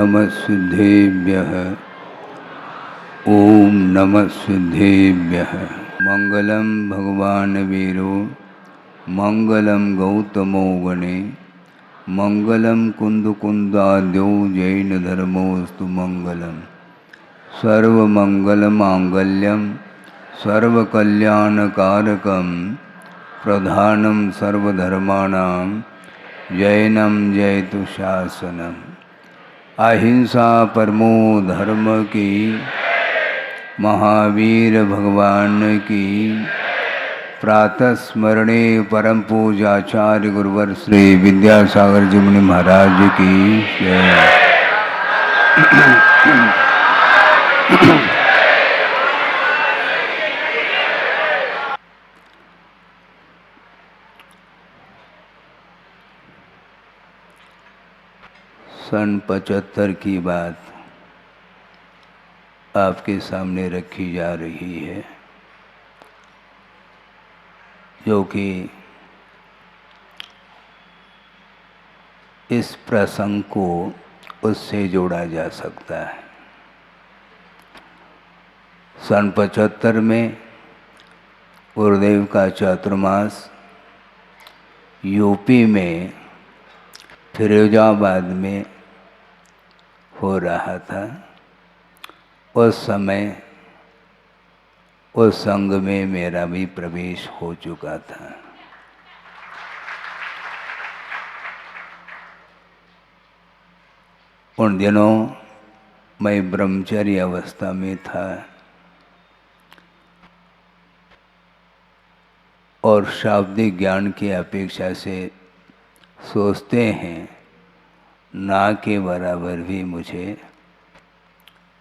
नमः सिद्धेभ्यः। ओम नमः सिद्धेभ्यः। मंगलम भगवान वीरो मंगलम गौतमो गणे मंगलम कुंदकुंदाद्यो जैन धर्मोस्तु मंगलम। सर्वमंगलमांगल्यम सर्वकल्याणकारकम प्रधानम सर्वधर्माणां जैनम जयतु शासनम। अहिंसा परमो धर्म की, महावीर भगवान की। प्रातः स्मरणे परम पूजाचार्य गुरुवर श्री विद्यासागर जी मुनि महाराज की जय। सन 75 की बात आपके सामने रखी जा रही है, जो कि इस प्रसंग को उससे जोड़ा जा सकता है। सन 75 में गुरुदेव का चातुर्मास यूपी में फिरोजाबाद में हो रहा था। उस समय उस संघ में मेरा भी प्रवेश हो चुका था। उन दिनों मैं ब्रह्मचर्य अवस्था में था और शाब्दिक ज्ञान की अपेक्षा से सोचते हैं ना के बराबर भी मुझे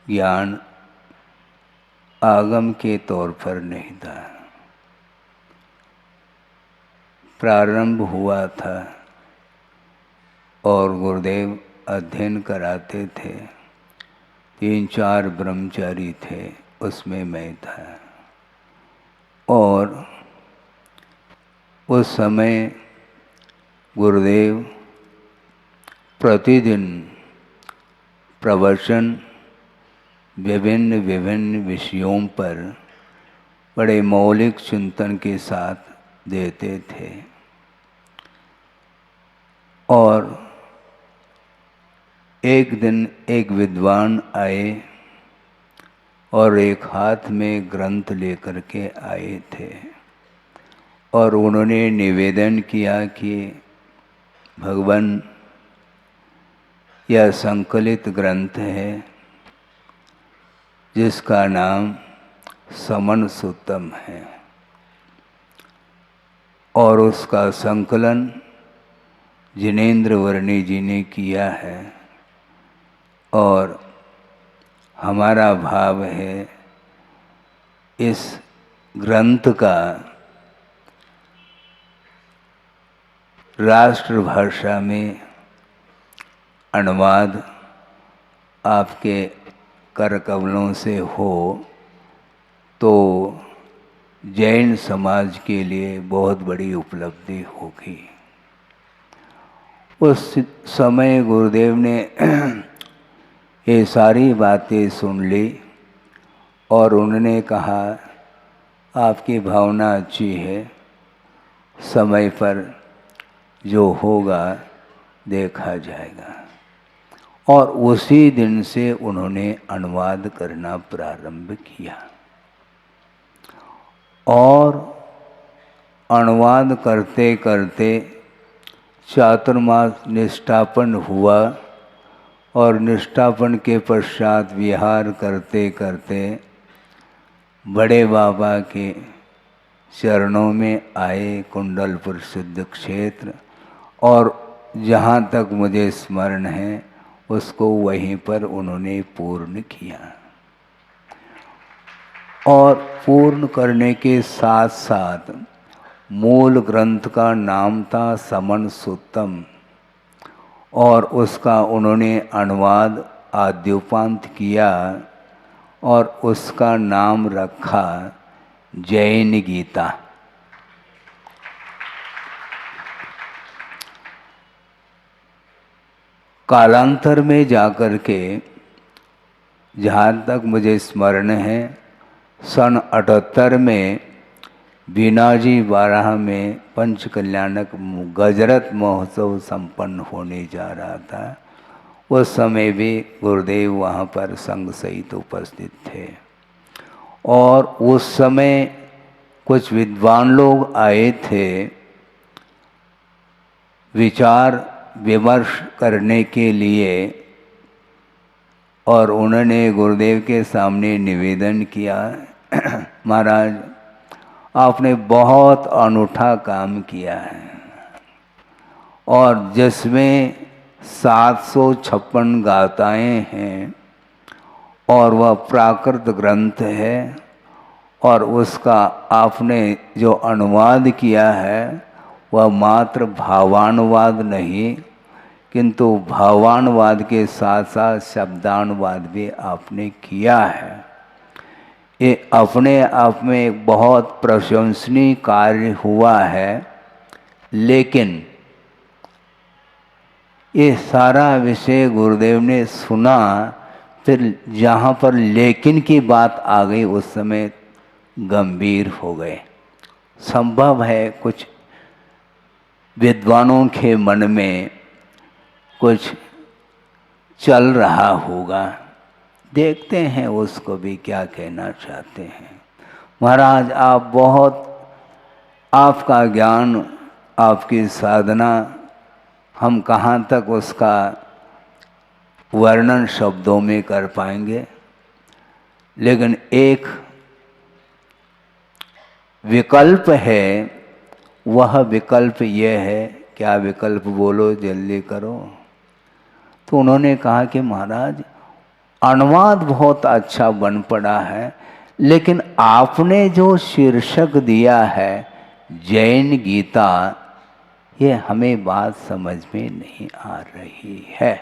ज्ञान आगम के तौर पर नहीं था। प्रारंभ हुआ था और गुरुदेव अध्ययन कराते थे। 3-4 ब्रह्मचारी थे, उसमें मैं था। और उस समय गुरुदेव प्रतिदिन प्रवचन विभिन्न विभिन्न विषयों पर बड़े मौलिक चिंतन के साथ देते थे। और एक दिन एक विद्वान आए और एक हाथ में ग्रंथ लेकर के आए थे और उन्होंने निवेदन किया कि भगवान, यह संकलित ग्रंथ है जिसका नाम समन सुत्तम है और उसका संकलन जिनेन्द्र वर्णी जी ने किया है। और हमारा भाव है इस ग्रंथ का राष्ट्रभाषा में अनुवाद आपके कर कमलों से हो तो जैन समाज के लिए बहुत बड़ी उपलब्धि होगी। उस समय गुरुदेव ने ये सारी बातें सुन ली और उन्होंने कहा, आपकी भावना अच्छी है, समय पर जो होगा देखा जाएगा। और उसी दिन से उन्होंने अनुवाद करना प्रारंभ किया और अनुवाद करते करते चातुर्मास निष्ठापन हुआ और निष्ठापन के पश्चात विहार करते करते बड़े बाबा के चरणों में आए, कुंडलपुर सिद्ध क्षेत्र। और जहाँ तक मुझे स्मरण है उसको वहीं पर उन्होंने पूर्ण किया। और पूर्ण करने के साथ साथ मूल ग्रंथ का नाम था समन सुत्तम और उसका उन्होंने अनुवाद आद्योपांत किया और उसका नाम रखा जैन गीता। कालांतर में जाकर के, जहाँ तक मुझे स्मरण है, सन 78 में बीनाजी बाराह में पंच कल्याणक गजरत महोत्सव संपन्न होने जा रहा था। उस समय भी गुरुदेव वहाँ पर संग सहित उपस्थित थे और उस समय कुछ विद्वान लोग आए थे विचार विमर्श करने के लिए और उन्होंने गुरुदेव के सामने निवेदन किया, महाराज आपने बहुत अनूठा काम किया है और जिसमें 756 गाथाएँ हैं और वह प्राकृत ग्रंथ है और उसका आपने जो अनुवाद किया है वह मात्र भावानुवाद नहीं किंतु भावानुवाद के साथ साथ शब्दानुवाद भी आपने किया है। ये अपने आप में एक बहुत प्रशंसनीय कार्य हुआ है, लेकिन ये सारा विषय गुरुदेव ने सुना, फिर जहाँ पर लेकिन की बात आ गई उस समय गंभीर हो गए। संभव है कुछ विद्वानों के मन में कुछ चल रहा होगा, देखते हैं उसको भी क्या कहना चाहते हैं। महाराज आप बहुत, आपका ज्ञान, आपकी साधना, हम कहाँ तक उसका वर्णन शब्दों में कर पाएंगे, लेकिन एक विकल्प है, वह विकल्प यह है, क्या विकल्प बोलो जल्दी करो। तो उन्होंने कहा कि महाराज अनुवाद बहुत अच्छा बन पड़ा है, लेकिन आपने जो शीर्षक दिया है जैन गीता, ये हमें बात समझ में नहीं आ रही है,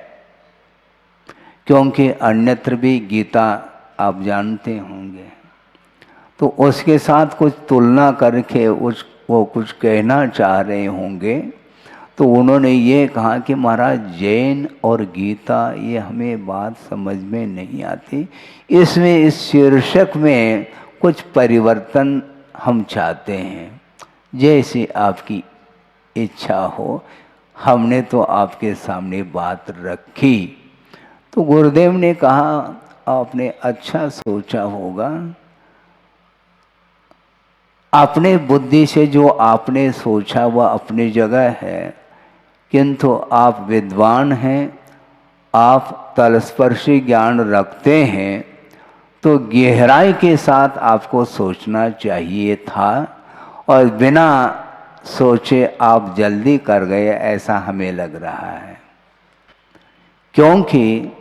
क्योंकि अन्यत्र भी गीता आप जानते होंगे। तो उसके साथ कुछ तुलना करके वो कुछ कहना चाह रहे होंगे। तो उन्होंने ये कहा कि महाराज जैन और गीता ये हमें बात समझ में नहीं आती, इसमें इस शीर्षक में कुछ परिवर्तन हम चाहते हैं, जैसी आपकी इच्छा हो। हमने तो आपके सामने बात रखी। तो गुरुदेव ने कहा आपने अच्छा सोचा होगा, अपने बुद्धि से जो आपने सोचा वह अपनी जगह है, किंतु आप विद्वान हैं, आप तलस्पर्शी ज्ञान रखते हैं, तो गहराई के साथ आपको सोचना चाहिए था और बिना सोचे आप जल्दी कर गए, ऐसा हमें लग रहा है। क्योंकि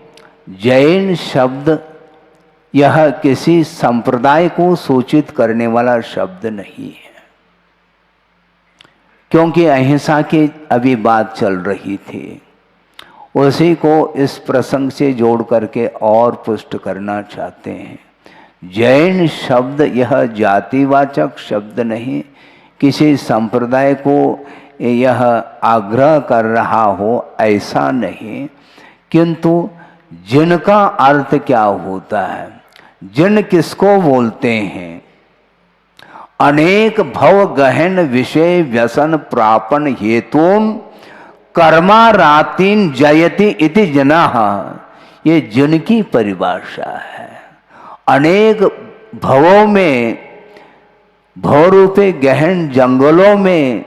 जैन शब्द यह किसी संप्रदाय को सूचित करने वाला शब्द नहीं है, क्योंकि अहिंसा की अभी बात चल रही थी, उसी को इस प्रसंग से जोड़ करके और पुष्ट करना चाहते हैं। जैन शब्द यह जातिवाचक शब्द नहीं, किसी संप्रदाय को यह आग्रह कर रहा हो ऐसा नहीं, किंतु जिनका अर्थ क्या होता है, जिन किसको बोलते हैं, अनेक भव गहन विषय व्यसन प्रापन हेतुन कर्मारातिन जयति इति जनाः, ये जिन की परिभाषा है। अनेक भवों में, भवरूपे गहन जंगलों में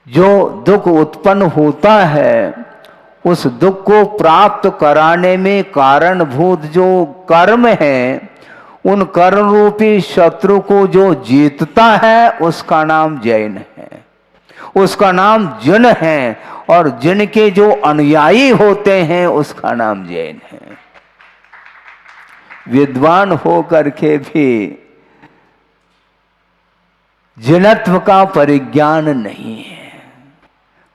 जो दुख उत्पन्न होता है, उस दुख को प्राप्त कराने में कारणभूत जो कर्म है, उन कर्म रूपी शत्रु को जो जीतता है उसका नाम जैन है, उसका नाम जिन है, और जिन के जो अनुयायी होते हैं उसका नाम जैन है। विद्वान होकर के भी जिनत्व का परिज्ञान नहीं है,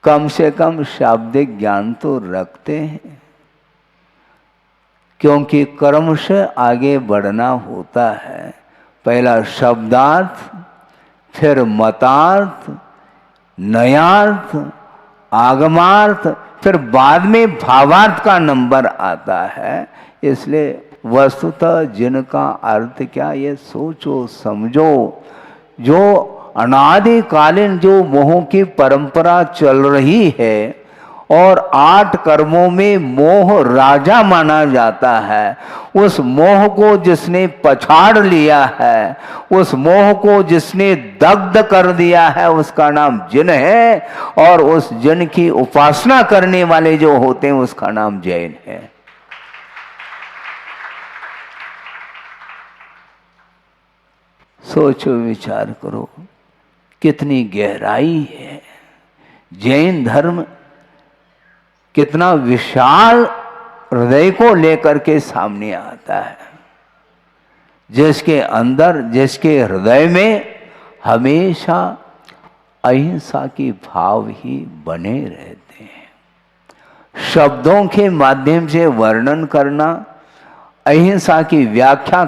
कम से कम शाब्दिक ज्ञान तो रखते हैं, क्योंकि कर्म से आगे बढ़ना होता है। पहला शब्दार्थ, फिर मतार्थ, नयार्थ आगमार्थ, फिर बाद में भावार्थ का नंबर आता है। इसलिए वस्तुतः जिनका अर्थ क्या, ये सोचो समझो। जो अनादिकालीन जो मोह की परंपरा चल रही है और 8 कर्मों में मोह राजा माना जाता है, उस मोह को जिसने पछाड़ लिया है, उस मोह को जिसने दग्ध कर दिया है, उसका नाम जिन है। और उस जिन की उपासना करने वाले जो होते हैं उसका नाम जैन है। सोचो विचार करो कितनी गहराई है। जैन धर्म कितना विशाल हृदय को लेकर के सामने आता है, जिसके अंदर, जिसके हृदय में हमेशा अहिंसा के भाव ही बने रहते हैं। शब्दों के माध्यम से वर्णन करना, अहिंसा की व्याख्या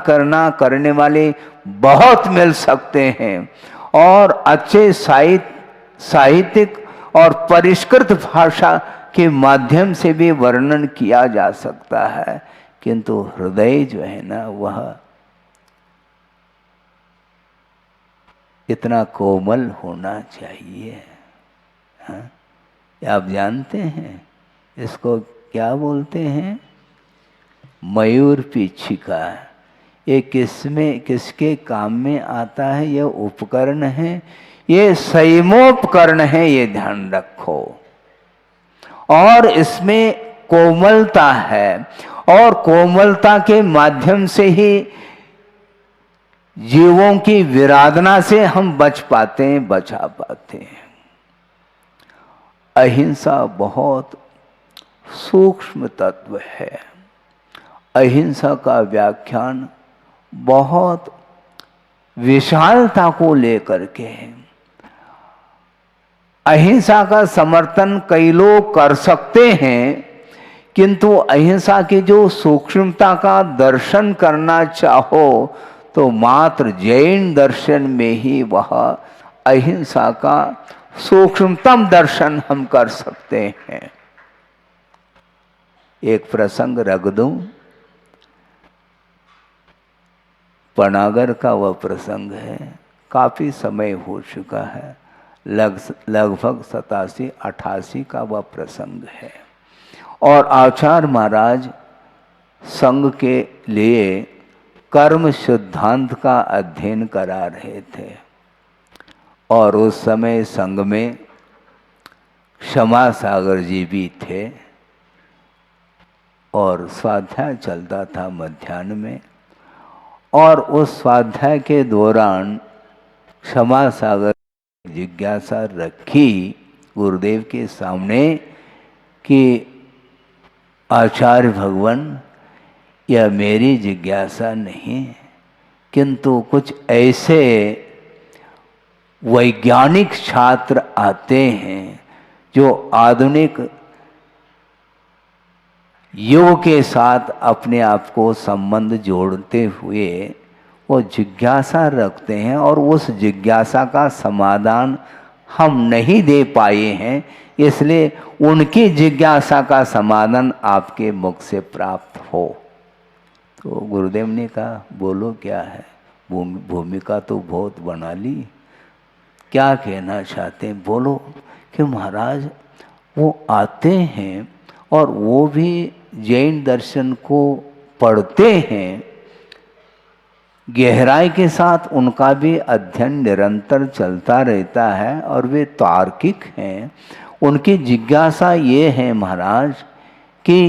करने वाले बहुत मिल सकते हैं और अच्छे साहित्यिक और परिष्कृत भाषा के माध्यम से भी वर्णन किया जा सकता है, किंतु हृदय जो है ना, वह इतना कोमल होना चाहिए। हाँ? आप जानते हैं इसको क्या बोलते हैं? मयूर पीछिका। ये किसके काम में आता है? यह उपकरण है, ये संयमोपकरण है, ये ध्यान रखो। और इसमें कोमलता है और कोमलता के माध्यम से ही जीवों की विराधना से हम बचा पाते हैं। अहिंसा बहुत सूक्ष्म तत्व है। अहिंसा का व्याख्यान बहुत विशालता को लेकर के है। अहिंसा का समर्थन कई लोग कर सकते हैं, किंतु अहिंसा की जो सूक्ष्मता का दर्शन करना चाहो तो मात्र जैन दर्शन में ही वह अहिंसा का सूक्ष्मतम दर्शन हम कर सकते हैं। एक प्रसंग रख दूं, पनागर का वह प्रसंग है, काफी समय हो चुका है, लगभग 87-88 का वह प्रसंग है। और आचार्य महाराज संघ के लिए कर्म सिद्धांत का अध्ययन करा रहे थे और उस समय संघ में क्षमा सागर जी भी थे और स्वाध्याय चलता था मध्याह्न में। और उस स्वाध्याय के दौरान क्षमा सागर जिज्ञासा रखी गुरुदेव के सामने कि आचार्य भगवान, यह मेरी जिज्ञासा नहीं, किंतु कुछ ऐसे वैज्ञानिक छात्र आते हैं जो आधुनिक युग के साथ अपने आप को संबंध जोड़ते हुए वो जिज्ञासा रखते हैं और उस जिज्ञासा का समाधान हम नहीं दे पाए हैं, इसलिए उनकी जिज्ञासा का समाधान आपके मुख से प्राप्त हो। तो गुरुदेव ने कहा, बोलो क्या है, भूमिका तो बहुत बना ली, क्या कहना चाहते हैं बोलो। कि महाराज वो आते हैं और वो भी जैन दर्शन को पढ़ते हैं, गहराई के साथ उनका भी अध्ययन निरंतर चलता रहता है और वे तार्किक हैं। उनकी जिज्ञासा ये है महाराज कि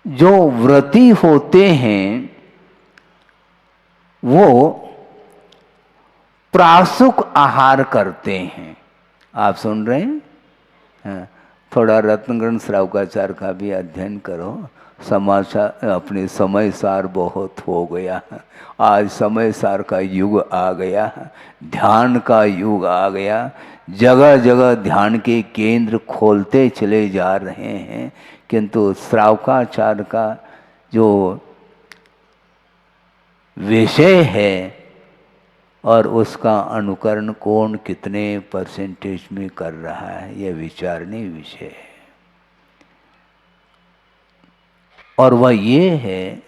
जो व्रती होते हैं वो प्रासुक आहार करते हैं। आप सुन रहे हैं? हाँ, थोड़ा रत्नगण श्रावकाचार्य का भी अध्ययन करो। समाचार अपने समय सार बहुत हो गया, आज समय सार का युग आ गया, ध्यान का युग आ गया, जगह जगह ध्यान के केंद्र खोलते चले जा रहे हैं, किंतु श्रावकाचार्य का जो विषय है और उसका अनुकरण कौन कितने परसेंटेज में कर रहा है, यह विचारनीय विषय है। और वह ये है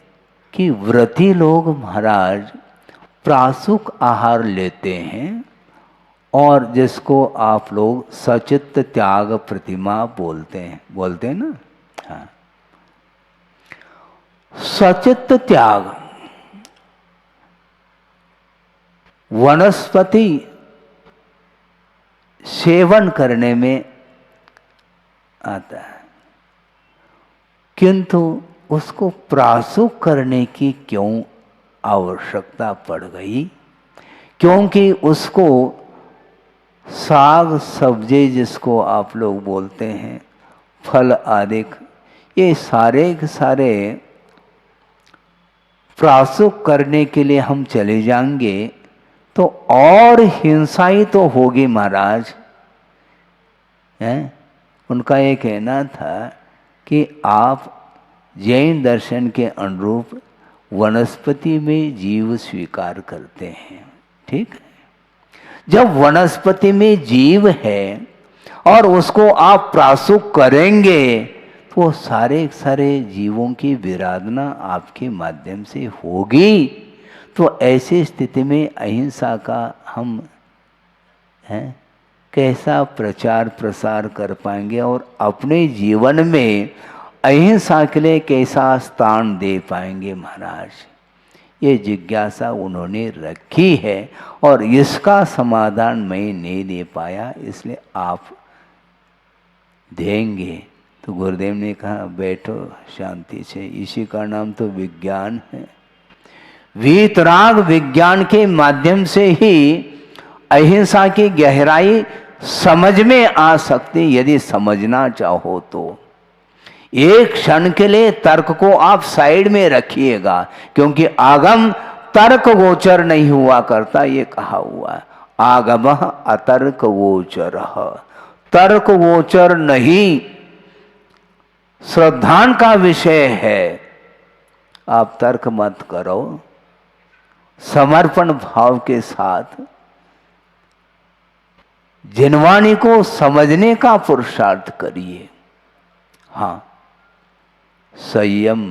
कि व्रती लोग महाराज प्रासुक आहार लेते हैं, और जिसको आप लोग सचित्त त्याग प्रतिमा बोलते हैं ना। हाँ, सचित्त त्याग वनस्पति सेवन करने में आता है, किंतु उसको प्रासुक करने की क्यों आवश्यकता पड़ गई? क्योंकि उसको साग सब्जी जिसको आप लोग बोलते हैं, फल आदि, ये सारे के सारे प्रासुक करने के लिए हम चले जाएंगे तो और हिंसा ही तो होगी महाराज। हैं? उनका ये कहना था कि आप जैन दर्शन के अनुरूप वनस्पति में जीव स्वीकार करते हैं, ठीक है। जब वनस्पति में जीव है और उसको आप प्रासुक करेंगे तो सारे जीवों की विराधना आपके माध्यम से होगी। तो ऐसी स्थिति में अहिंसा का हम कैसा प्रचार प्रसार कर पाएंगे और अपने जीवन में अहिंसा के लिए कैसा स्थान दे पाएंगे महाराज? ये जिज्ञासा उन्होंने रखी है और इसका समाधान मैं नहीं दे पाया, इसलिए आप देंगे। तो गुरुदेव ने कहा बैठो शांति से, इसी का नाम तो विज्ञान है। वीतराग विज्ञान के माध्यम से ही अहिंसा की गहराई समझ में आ सकती, यदि समझना चाहो तो। एक क्षण के लिए तर्क को आप साइड में रखिएगा, क्योंकि आगम तर्क गोचर नहीं हुआ करता, ये कहा हुआ है। आगम अतर्क गोचर, तर्क गोचर नहीं, श्रद्धान का विषय है। आप तर्क मत करो, समर्पण भाव के साथ जिनवाणी को समझने का पुरुषार्थ करिए। हाँ, संयम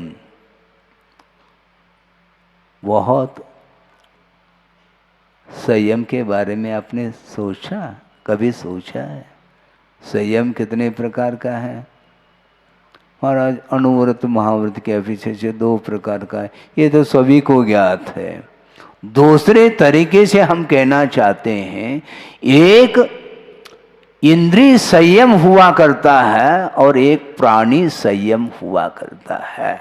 बहुत, संयम के बारे में आपने सोचा, कभी सोचा है? संयम कितने प्रकार का है महाराज? अनुव्रत महाव्रत के पीछे से 2 प्रकार का है, ये तो सभी को ज्ञात है। दूसरे तरीके से हम कहना चाहते हैं, एक इंद्रिय संयम हुआ करता है और एक प्राणी संयम हुआ करता है।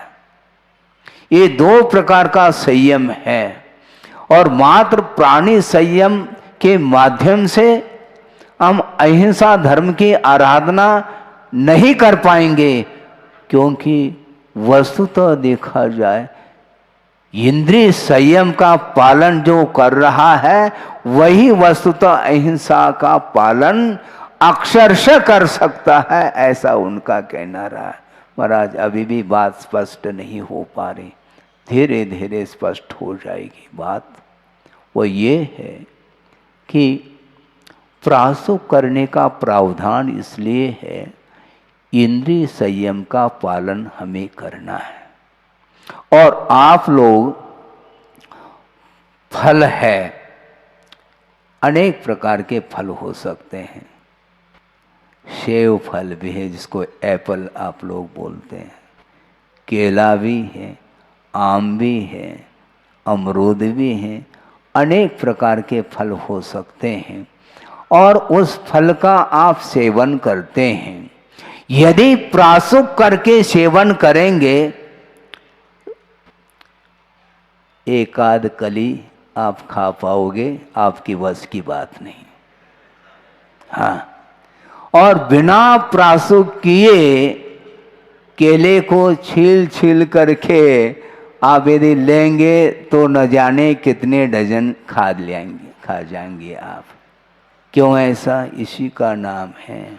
ये 2 प्रकार का संयम है, और मात्र प्राणी संयम के माध्यम से हम अहिंसा धर्म की आराधना नहीं कर पाएंगे, क्योंकि वस्तुतः देखा जाए इंद्रिय संयम का पालन जो कर रहा है वही वस्तुतः अहिंसा का पालन अक्षरशः कर सकता है, ऐसा उनका कहना रहा है। महाराज अभी भी बात स्पष्ट नहीं हो पा रही, धीरे धीरे स्पष्ट हो जाएगी बात। वो ये है कि प्रासुक करने का प्रावधान इसलिए है, इंद्रिय संयम का पालन हमें करना है। और आप लोग फल है, अनेक प्रकार के फल हो सकते हैं। सेव फल भी है जिसको एप्पल आप लोग बोलते हैं, केला भी है, आम भी है, अमरूद भी है, अनेक प्रकार के फल हो सकते हैं। और उस फल का आप सेवन करते हैं। यदि प्रासुक करके सेवन करेंगे, एक आध कली आप खा पाओगे, आपकी बस की बात नहीं। हाँ, और बिना प्रासुक किए केले को छील छील करके आप यदि लेंगे तो न जाने कितने डजन खा जाएंगे आप। क्यों ऐसा? इसी का नाम है।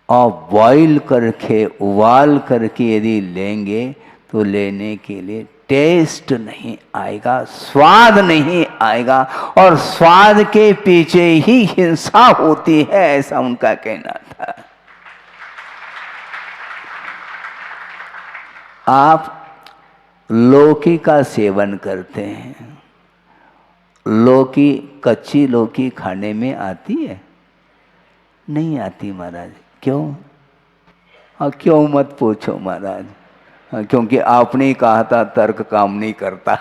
और बॉईल करके, उबाल करके यदि लेंगे तो लेने के लिए टेस्ट नहीं आएगा, स्वाद नहीं आएगा, और स्वाद के पीछे ही हिंसा होती है, ऐसा उनका कहना था। आप लौकी का सेवन करते हैं, लौकी, कच्ची लौकी खाने में आती है? नहीं आती महाराज। क्यों? हाँ, क्यों मत पूछो महाराज। हाँ, क्योंकि आपने ही कहा था तर्क काम नहीं करता।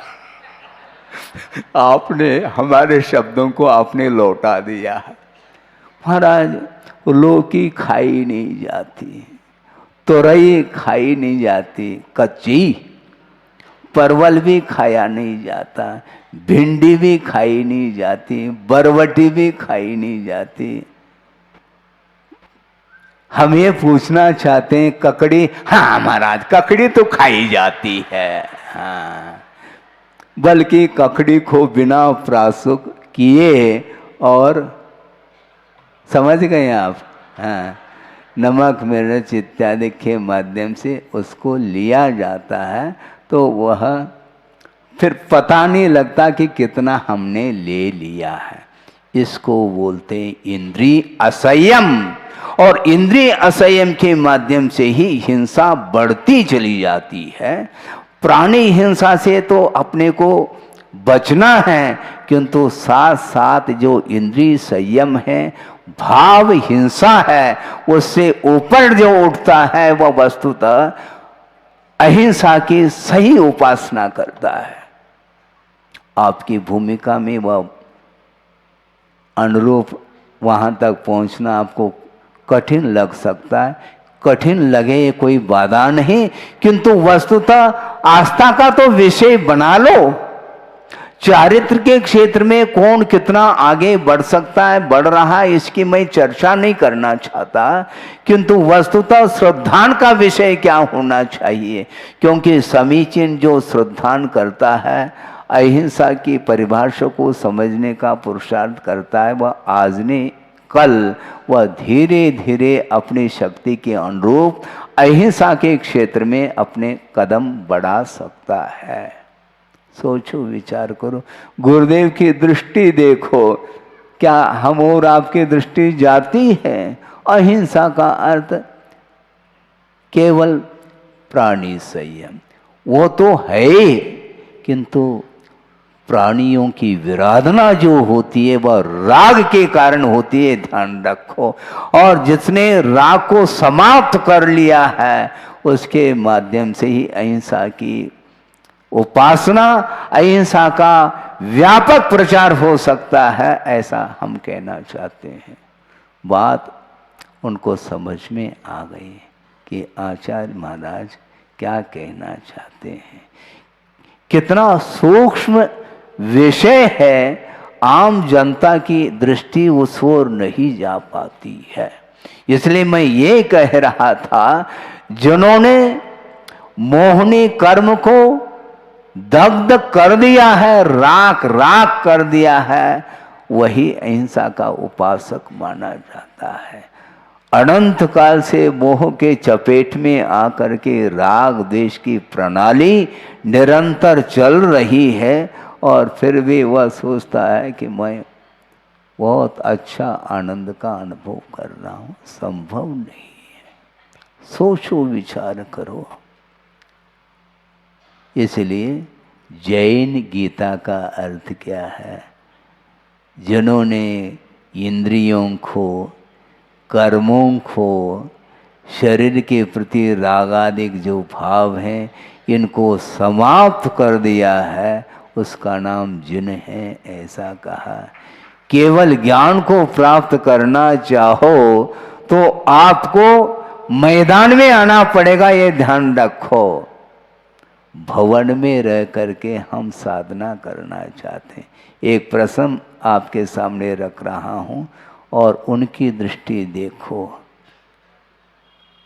आपने हमारे शब्दों को आपने लौटा दिया है महाराज। लौकी खाई नहीं जाती, तोरई खाई नहीं जाती कच्ची, परवल भी खाया नहीं जाता, भिंडी भी खाई नहीं जाती, बरबटी भी खाई नहीं जाती। हम ये पूछना चाहते हैं ककड़ी, हाँ महाराज ककड़ी तो खाई जाती है, हाँ, बल्कि ककड़ी को बिना प्रासुक किए और समझ गए आप, हाँ, नमक मिर्च इत्यादि के माध्यम से उसको लिया जाता है, तो वह फिर पता नहीं लगता कि कितना हमने ले लिया है। इसको बोलते हैं इंद्रिय असंयम, और इंद्रिय असंयम के माध्यम से ही हिंसा बढ़ती चली जाती है। प्राणी हिंसा से तो अपने को बचना है, किंतु साथ साथ जो इंद्रिय संयम है, भाव हिंसा है, उससे ऊपर जो उठता है वह वस्तुतः अहिंसा की सही उपासना करता है। आपकी भूमिका में वह अनुरूप वहाँ तक पहुँचना आपको कठिन लग सकता है, कठिन लगे ये कोई बाधा नहीं, किंतु वस्तुतः आस्था का तो विषय बना लो। चारित्र के क्षेत्र में कौन कितना आगे बढ़ सकता है, बढ़ रहा है, इसकी मैं चर्चा नहीं करना चाहता, किंतु वस्तुतः श्रद्धान का विषय क्या होना चाहिए, क्योंकि समीचीन जो श्रद्धान करता है, अहिंसा की परिभाषा को समझने का पुरुषार्थ करता है, वह आज नहीं कल वह धीरे धीरे अपनी शक्ति के अनुरूप अहिंसा के क्षेत्र में अपने कदम बढ़ा सकता है। सोचो, विचार करो, गुरुदेव की दृष्टि देखो, क्या हम और आपकी दृष्टि जाती है? अहिंसा का अर्थ केवल प्राणी संयम, वो तो है, किंतु प्राणियों की विराधना जो होती है वह राग के कारण होती है, ध्यान रखो। और जिसने राग को समाप्त कर लिया है उसके माध्यम से ही अहिंसा की उपासना, अहिंसा का व्यापक प्रचार हो सकता है, ऐसा हम कहना चाहते हैं। बात उनको समझ में आ गई कि आचार्य महाराज क्या कहना चाहते हैं। कितना सूक्ष्म विषय है, आम जनता की दृष्टि उस ओर नहीं जा पाती है। इसलिए मैं ये कह रहा था, जिन्होंने मोहनी कर्म को दग्ध कर दिया है, राख राख कर दिया है, वही अहिंसा का उपासक माना जाता है। अनंत काल से मोह के चपेट में आकर के राग द्वेष की प्रणाली निरंतर चल रही है, और फिर भी वह सोचता है कि मैं बहुत अच्छा आनंद का अनुभव कर रहा हूँ। संभव नहीं है। सोचो, विचार करो। इसलिए जैन गीता का अर्थ क्या है? जिन्होंने इंद्रियों को, कर्मों को, शरीर के प्रति रागादिक जो भाव हैं, इनको समाप्त कर दिया है, उसका नाम जिन है, ऐसा कहा। केवल ज्ञान को प्राप्त करना चाहो तो आपको मैदान में आना पड़ेगा, ये ध्यान रखो। भवन में रह करके हम साधना करना चाहते हैं। एक प्रश्न आपके सामने रख रहा हूं और उनकी दृष्टि देखो।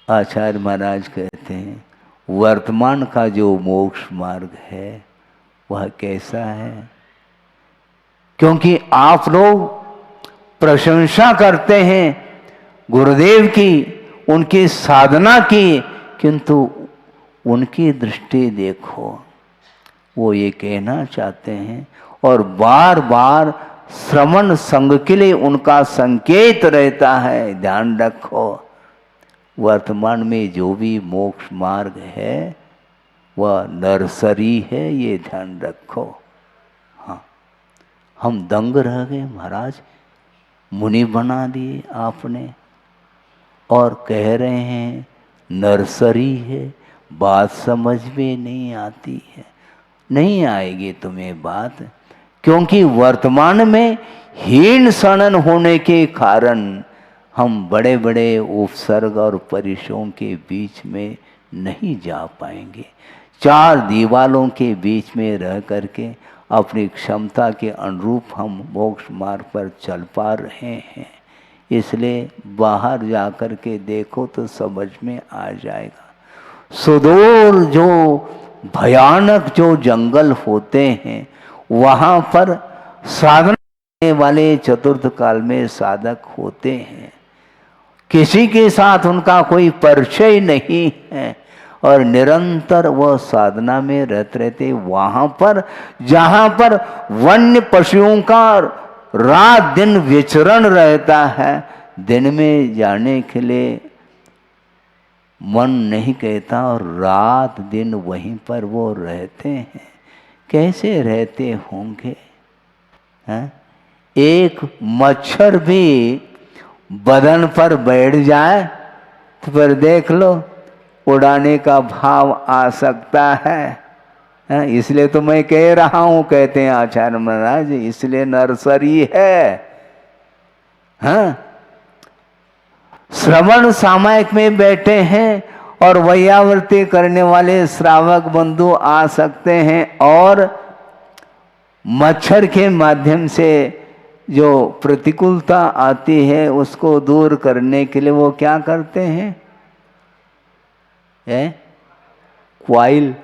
आचार्य महाराज कहते हैं, वर्तमान का जो मोक्ष मार्ग है वह कैसा है? क्योंकि आप लोग प्रशंसा करते हैं गुरुदेव की, उनकी साधना की, किंतु उनकी दृष्टि देखो। वो ये कहना चाहते हैं। और बार बार श्रवण संग के लिए उनका संकेत रहता है, ध्यान रखो वर्तमान में जो भी मोक्ष मार्ग है वह नर्सरी है, ये ध्यान रखो। हाँ, हम दंग रह गए महाराज, मुनि बना दिए आपने और कह रहे हैं नर्सरी है। बात समझ में नहीं आती है, नहीं आएगी तुम्हें बात, क्योंकि वर्तमान में हीन सनन होने के कारण हम बड़े बड़े उपसर्ग और परिसरों के बीच में नहीं जा पाएंगे। चार दीवालों के बीच में रह करके अपनी क्षमता के अनुरूप हम मोक्ष मार्ग पर चल पा रहे हैं। इसलिए बाहर जा कर के देखो तो समझ में आ जाएगा। सुदूर जो भयानक जो जंगल होते हैं वहाँ पर साधना करने वाले चतुर्थ काल में साधक होते हैं, किसी के साथ उनका कोई परिचय नहीं है और निरंतर वह साधना में रहते वहाँ पर जहाँ पर वन्य पशुओं का रात दिन विचरण रहता है, दिन में जाने के लिए मन नहीं कहता और रात दिन वहीं पर वो रहते हैं। कैसे रहते होंगे हैं? एक मच्छर भी बदन पर बैठ जाए तो फिर देख लो उड़ाने का भाव आ सकता है। इसलिए तो मैं कह रहा हूं, कहते हैं आचार्य महाराज, इसलिए नर्सरी है। हाँ, श्रवण सामायिक में बैठे हैं और वैयावृत्ति करने वाले श्रावक बंधु आ सकते हैं और मच्छर के माध्यम से जो प्रतिकूलता आती है उसको दूर करने के लिए वो क्या करते हैं? क्वाइल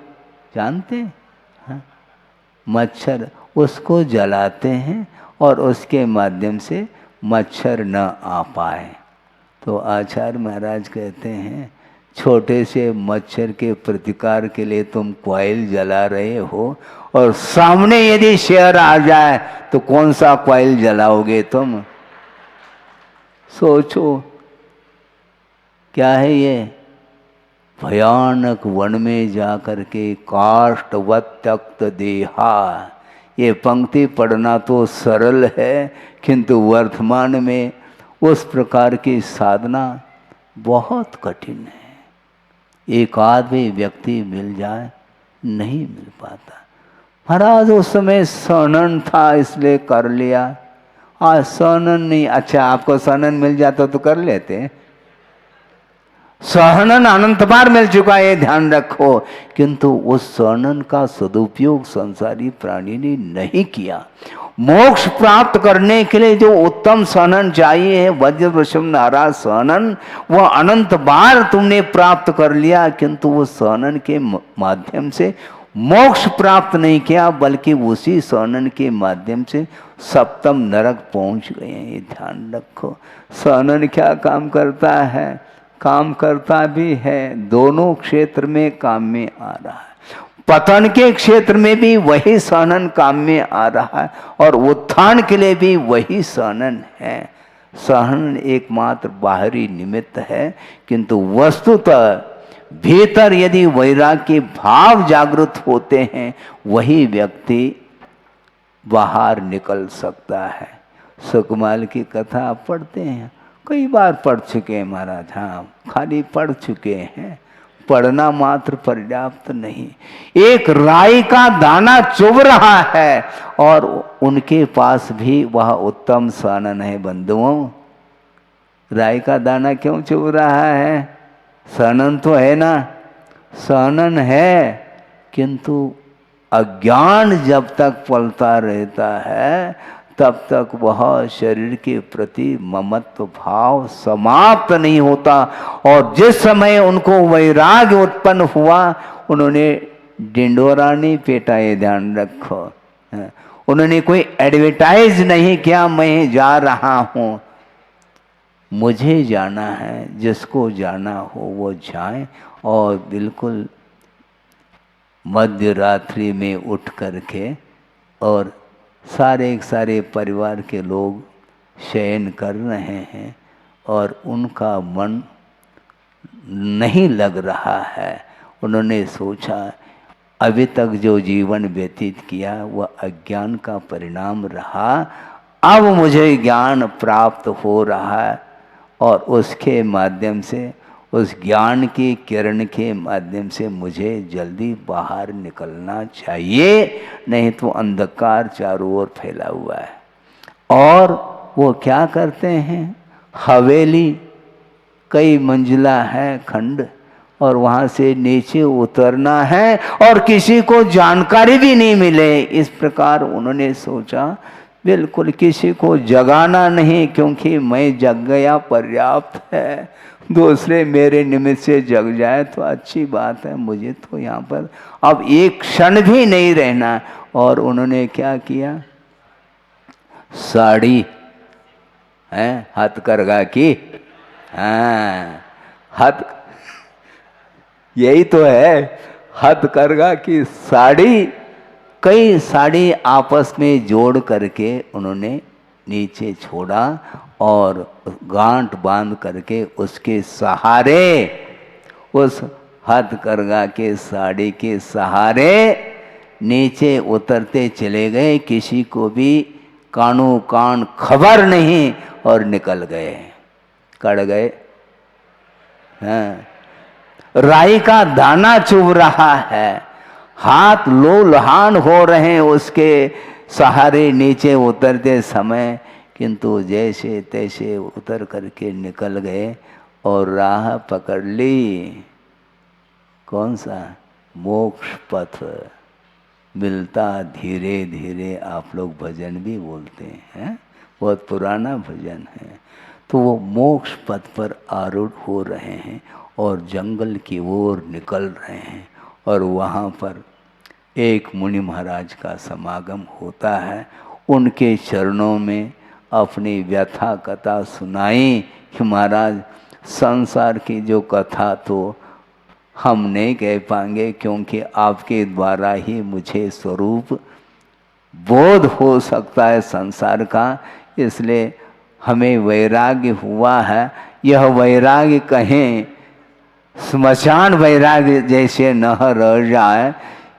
जानते हैं? हाँ? मच्छर उसको जलाते हैं और उसके माध्यम से मच्छर न आ पाए। तो आचार्य महाराज कहते हैं छोटे से मच्छर के प्रतिकार के लिए तुम क्वाइल जला रहे हो और सामने यदि शेर आ जाए तो कौन सा क्वाइल जलाओगे तुम? सोचो क्या है ये? भयानक वन में जाकर के काष्ठवत् त्यक्त देहा, ये पंक्ति पढ़ना तो सरल है किंतु वर्तमान में उस प्रकार की साधना बहुत कठिन है। एक आदमी व्यक्ति मिल जाए, नहीं मिल पाता। महाराज उस समय सनन था इसलिए कर लिया, आज सनन नहीं। अच्छा, आपको सनन मिल जाता तो कर लेते। सहनन अनंत बार मिल चुका है, ध्यान रखो, किंतु उस सहनन का सदुपयोग संसारी प्राणी ने नहीं किया। मोक्ष प्राप्त करने के लिए जो उत्तम सहनन चाहिए है, वज्र वृषभ नाराज सहनन, वह अनंत बार तुमने प्राप्त कर लिया, किंतु वो सहनन के माध्यम से मोक्ष प्राप्त नहीं किया, बल्कि उसी सहनन के माध्यम से सप्तम नरक पहुंच गए हैं। ये ध्यान रखो। सहनन क्या काम करता है? काम करता भी है, दोनों क्षेत्र में काम में आ रहा है। पतन के क्षेत्र में भी वही सहनन काम में आ रहा है और उत्थान के लिए भी वही सहनन है। सहनन एकमात्र बाहरी निमित्त है, किंतु वस्तुतः भीतर यदि वैराग्य के भाव जागृत होते हैं, वही व्यक्ति बाहर निकल सकता है। सुकमाल की कथा आप पढ़ते हैं, कई बार पढ़ चुके हैं महाराज। हाँ, खाली पढ़ चुके हैं, पढ़ना मात्र पर्याप्त नहीं। एक राई का दाना चुभ रहा है और उनके पास भी वह उत्तम सहनन है। बंधुओं, राई का दाना क्यों चुभ रहा है? सहनन तो है ना, सहनन है, किंतु अज्ञान जब तक पलता रहता है तब तक वह शरीर के प्रति ममत्व भाव समाप्त नहीं होता। और जिस समय उनको वैराग्य उत्पन्न हुआ, उन्होंने डिंडोरा नहीं पेटा, ये ध्यान रखो। उन्होंने कोई एडवर्टाइज नहीं किया मैं जा रहा हूँ, मुझे जाना है, जिसको जाना हो वो जाए और बिल्कुल मध्य रात्रि में उठ करके और सारे परिवार के लोग शयन कर रहे हैं और उनका मन नहीं लग रहा है। उन्होंने सोचा अभी तक जो जीवन व्यतीत किया वह अज्ञान का परिणाम रहा, अब मुझे ज्ञान प्राप्त हो रहा है और उसके माध्यम से, उस ज्ञान की किरण के माध्यम से मुझे जल्दी बाहर निकलना चाहिए, नहीं तो अंधकार चारों ओर फैला हुआ है। और वो क्या करते हैं, हवेली कई मंजिला है खंड और वहाँ से नीचे उतरना है और किसी को जानकारी भी नहीं मिले, इस प्रकार उन्होंने सोचा। बिल्कुल किसी को जगाना नहीं, क्योंकि मैं जग गया पर्याप्त है, दूसरे मेरे निमित्त से जग जाए तो अच्छी बात है, मुझे तो यहाँ पर अब एक क्षण भी नहीं रहना। और उन्होंने क्या किया, साड़ी है हथकरघा की, हाँ हाथ, यही तो है हथकरघा की साड़ी, कई साड़ी आपस में जोड़ करके उन्होंने नीचे छोड़ा और गांठ बांध करके उसके सहारे, उस हथकरघा के साड़ी के सहारे नीचे उतरते चले गए, किसी को भी कानो कान खबर नहीं, और निकल गए, कड़ गए। हाँ, राई का दाना चुभ रहा है, हाथ लोलहान हो रहे हैं उसके सहारे नीचे उतरते समय, किंतु जैसे तैसे उतर करके निकल गए और राह पकड़ ली। कौन सा, मोक्ष पथ मिलता धीरे धीरे, आप लोग भजन भी बोलते हैं, बहुत पुराना भजन है। तो वो मोक्ष पथ पर आरूढ़ हो रहे हैं और जंगल की ओर निकल रहे हैं और वहाँ पर एक मुनि महाराज का समागम होता है। उनके चरणों में अपनी व्यथा कथा सुनाई कि महाराज संसार की जो कथा तो हम नहीं कह पाएंगे, क्योंकि आपके द्वारा ही मुझे स्वरूप बोध हो सकता है संसार का, इसलिए हमें वैराग्य हुआ है। यह वैराग्य कहें स्मशान वैराग्य जैसे न रह जाए,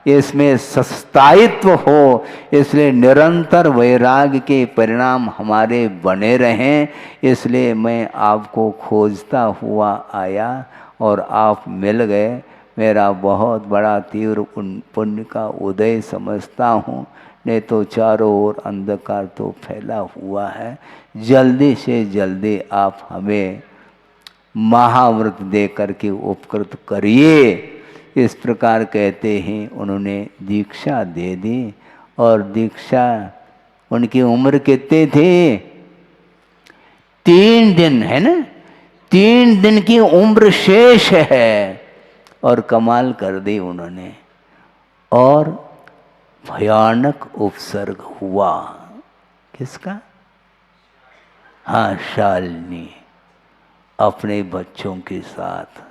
इसमें स्थायित्व हो, इसलिए निरंतर वैराग्य के परिणाम हमारे बने रहें। इसलिए मैं आपको खोजता हुआ आया और आप मिल गए। मेरा बहुत बड़ा तीव्र पुण्य का उदय समझता हूँ, नहीं तो चारों ओर अंधकार तो फैला हुआ है। जल्दी से जल्दी आप हमें महाव्रत दे करके उपकृत करिए। इस प्रकार कहते ही उन्होंने दीक्षा दे दी। और दीक्षा, उनकी उम्र कितनी थी, 3 दिन है ना, 3 दिन की उम्र शेष है, और कमाल कर दी उन्होंने। और भयानक उपसर्ग हुआ, किसका, हाँ शालिनी अपने बच्चों के साथ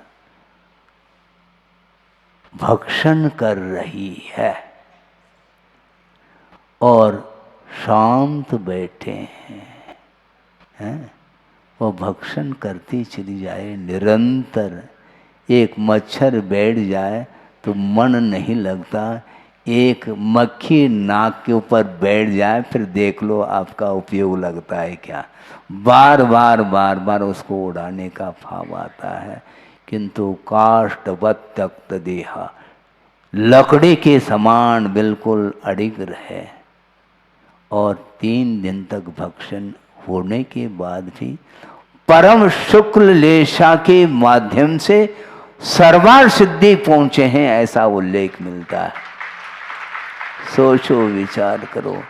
भक्षण कर रही है और शांत बैठे हैं, वो भक्षण करती चली जाए निरंतर। एक मच्छर बैठ जाए तो मन नहीं लगता, एक मक्खी नाक के ऊपर बैठ जाए फिर देख लो आपका उपयोग लगता है क्या। बार बार उसको उड़ाने का भाव आता है, किंतु काष्ठवत् त्यक्त देहा, लकड़ी के समान बिल्कुल अडिग रहे। और 3 दिन तक भक्षण होने के बाद भी परम शुक्ल लेशा के माध्यम से सर्वार सिद्धि पहुंचे हैं, ऐसा उल्लेख मिलता है। सोचो विचार करो,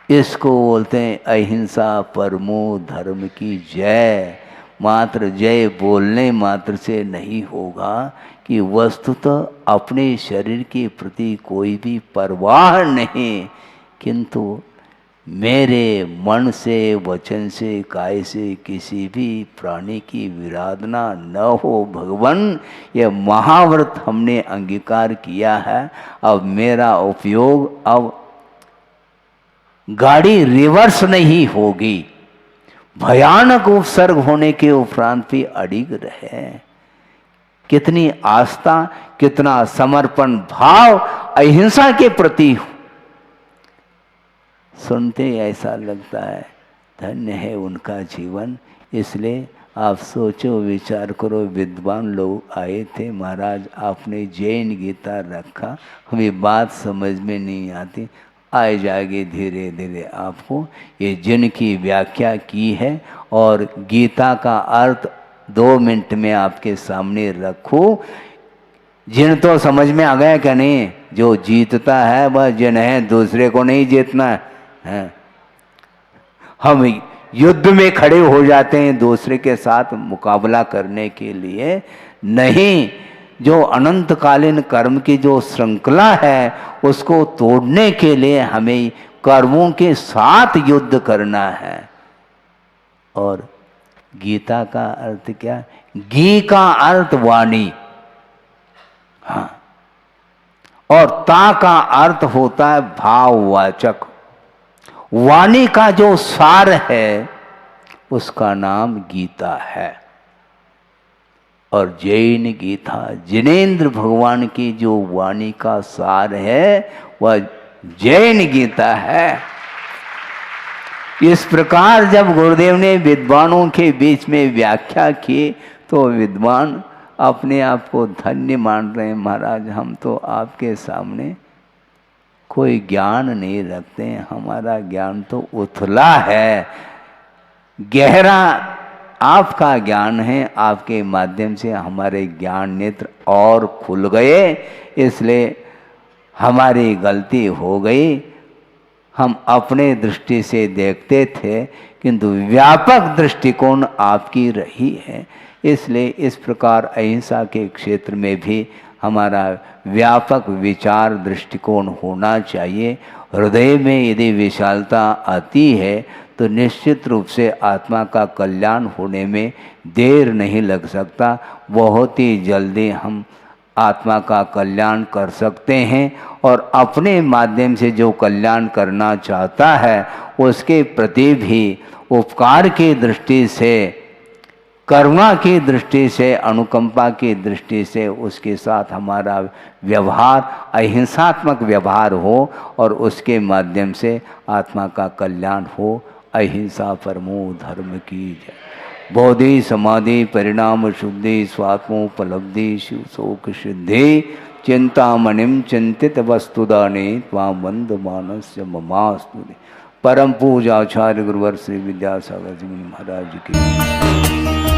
इसको बोलते हैं अहिंसा परमो धर्म की जय। मात्र जय बोलने मात्र से नहीं होगा कि वस्तुतः अपने शरीर के प्रति कोई भी परवाह नहीं, किंतु मेरे मन से, वचन से, काय से किसी भी प्राणी की विराधना न हो भगवान, यह महाव्रत हमने अंगीकार किया है। अब मेरा उपयोग, अब गाड़ी रिवर्स नहीं होगी। भयानक उपसर्ग होने के उपरांत भी अडिग रहे। कितनी आस्था, कितना समर्पण भाव अहिंसा के प्रति, सुनते ऐसा लगता है धन्य है उनका जीवन। इसलिए आप सोचो, विचार करो, विद्वान लोग आए थे, महाराज आपने जैन गीता रखा, हमें बात समझ में नहीं आती, आए जाएगी धीरे धीरे आपको। ये जिनकी व्याख्या की है और गीता का अर्थ 2 मिनट में आपके सामने रखूं, जिन तो समझ में आ गया क्या नहीं? जो जीतता है वह जिन है, दूसरे को नहीं जीतना है। हम युद्ध में खड़े हो जाते हैं दूसरे के साथ मुकाबला करने के लिए नहीं, जो अनंतकालीन कर्म की जो श्रृंखला है उसको तोड़ने के लिए हमें कर्मों के साथ युद्ध करना है। और गीता का अर्थ क्या? गी का अर्थ वाणी, हाँ, और ता का अर्थ होता है भाववाचक। वाणी का जो सार है उसका नाम गीता है। और जैन गीता, जिनेन्द्र भगवान की जो वाणी का सार है वह जैन गीता है। इस प्रकार जब गुरुदेव ने विद्वानों के बीच में व्याख्या की तो विद्वान अपने आप को धन्य मान रहे हैं। महाराज हम तो आपके सामने कोई ज्ञान नहीं रखते हैं, हमारा ज्ञान तो उथला है, गहरा आपका ज्ञान है, आपके माध्यम से हमारे ज्ञान नेत्र और खुल गए, इसलिए हमारी गलती हो गई। हम अपने दृष्टि से देखते थे किंतु व्यापक दृष्टिकोण आपकी रही है। इसलिए इस प्रकार अहिंसा के क्षेत्र में भी हमारा व्यापक विचार दृष्टिकोण होना चाहिए। हृदय में यदि विशालता आती है तो निश्चित रूप से आत्मा का कल्याण होने में देर नहीं लग सकता, बहुत ही जल्दी हम आत्मा का कल्याण कर सकते हैं। और अपने माध्यम से जो कल्याण करना चाहता है उसके प्रति भी उपकार की दृष्टि से, करुणा की दृष्टि से, अनुकंपा की दृष्टि से उसके साथ हमारा व्यवहार अहिंसात्मक व्यवहार हो और उसके माध्यम से आत्मा का कल्याण हो। अहिंसा परमो धर्म की जय। बोधि समाधि परिणाम शुद्धि स्वात्मोपलब्धि शिव शोक सिद्धि चिंतामणिम चिंतित वस्तुदाने त्वां वंद मानस्य ममास्तु। परम पूजा आचार्य गुरुवर श्री विद्यासागर जी महाराज की।